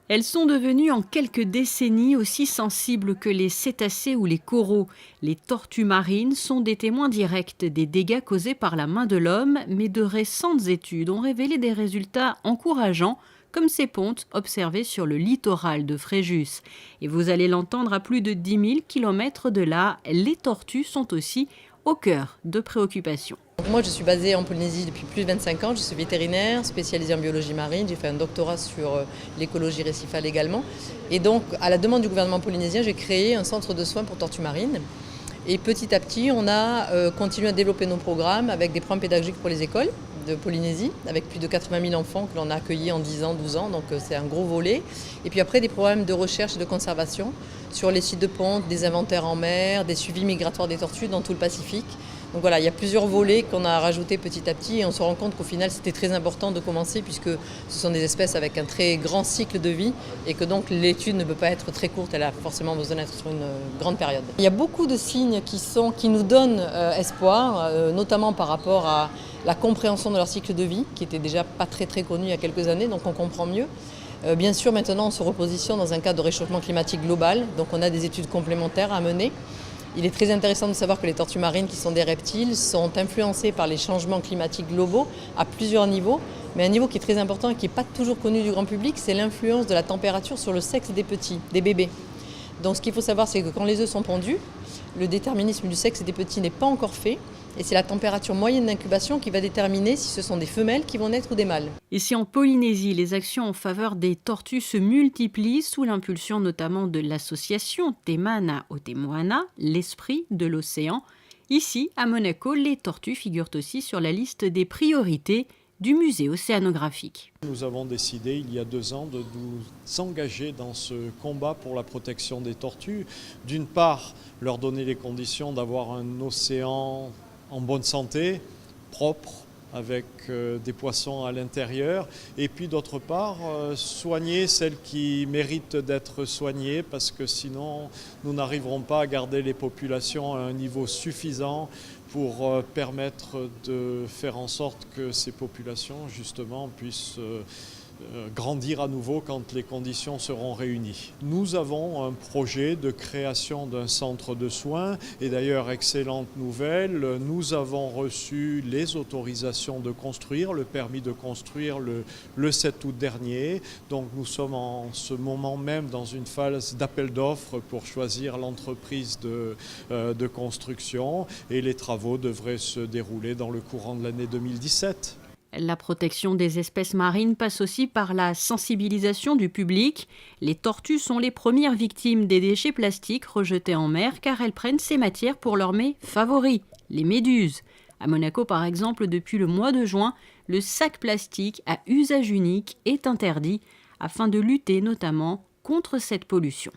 Elles sont devenues en quelques décennies aussi sensibles que les cétacés ou les coraux. Les tortues marines sont des témoins directs des dégâts causés par la main de l'homme, mais de récentes études ont révélé des résultats encourageants, comme ces pontes observées sur le littoral de Fréjus. Et vous allez l'entendre, à plus de 10 000 kilomètres de là, les tortues sont aussi au cœur de préoccupations. Moi, je suis basée en Polynésie depuis plus de 25 ans. Je suis vétérinaire, spécialisée en biologie marine. J'ai fait un doctorat sur l'écologie récifale également. Et donc, à la demande du gouvernement polynésien, j'ai créé un centre de soins pour tortues marines. Et petit à petit, on a continué à développer nos programmes avec des programmes pédagogiques pour les écoles de Polynésie, avec plus de 80 000 enfants que l'on a accueillis en 10 ans, 12 ans. Donc, c'est un gros volet. Et puis après, des programmes de recherche et de conservation sur les sites de ponte, des inventaires en mer, des suivis migratoires des tortues dans tout le Pacifique. Donc voilà, il y a plusieurs volets qu'on a rajoutés petit à petit et on se rend compte qu'au final c'était très important de commencer puisque ce sont des espèces avec un très grand cycle de vie et que donc l'étude ne peut pas être très courte, elle a forcément besoin d'être sur une grande période. Il y a beaucoup de signes qui nous donnent espoir, notamment par rapport à la compréhension de leur cycle de vie qui était déjà pas très connu il y a quelques années, donc on comprend mieux. Bien sûr, maintenant on se repositionne dans un cadre de réchauffement climatique global, donc on a des études complémentaires à mener. Il est très intéressant de savoir que les tortues marines, qui sont des reptiles, sont influencées par les changements climatiques globaux à plusieurs niveaux. Mais un niveau qui est très important et qui n'est pas toujours connu du grand public, c'est l'influence de la température sur le sexe des petits, des bébés. Donc ce qu'il faut savoir, c'est que quand les œufs sont pondus, le déterminisme du sexe des petits n'est pas encore fait. Et c'est la température moyenne d'incubation qui va déterminer si ce sont des femelles qui vont naître ou des mâles. Ici en Polynésie, les actions en faveur des tortues se multiplient sous l'impulsion notamment de l'association Te Mana o Te Moana, l'esprit de l'océan. Ici, à Monaco, les tortues figurent aussi sur la liste des priorités du musée océanographique. Nous avons décidé il y a 2 ans de nous engager dans ce combat pour la protection des tortues. D'une part, leur donner les conditions d'avoir un océan en bonne santé, propre, avec des poissons à l'intérieur, et puis d'autre part, soigner celles qui méritent d'être soignées, parce que sinon nous n'arriverons pas à garder les populations à un niveau suffisant pour permettre de faire en sorte que ces populations justement puissent grandir à nouveau quand les conditions seront réunies. Nous avons un projet de création d'un centre de soins et d'ailleurs, excellente nouvelle, nous avons reçu les autorisations de construire, le permis de construire le 7 août dernier. Donc nous sommes en ce moment même dans une phase d'appel d'offres pour choisir l'entreprise de construction et les travaux devraient se dérouler dans le courant de l'année 2017. La protection des espèces marines passe aussi par la sensibilisation du public. Les tortues sont les premières victimes des déchets plastiques rejetés en mer car elles prennent ces matières pour leurs mets favoris, les méduses. À Monaco, par exemple, depuis le mois de juin, le sac plastique à usage unique est interdit afin de lutter notamment contre cette pollution.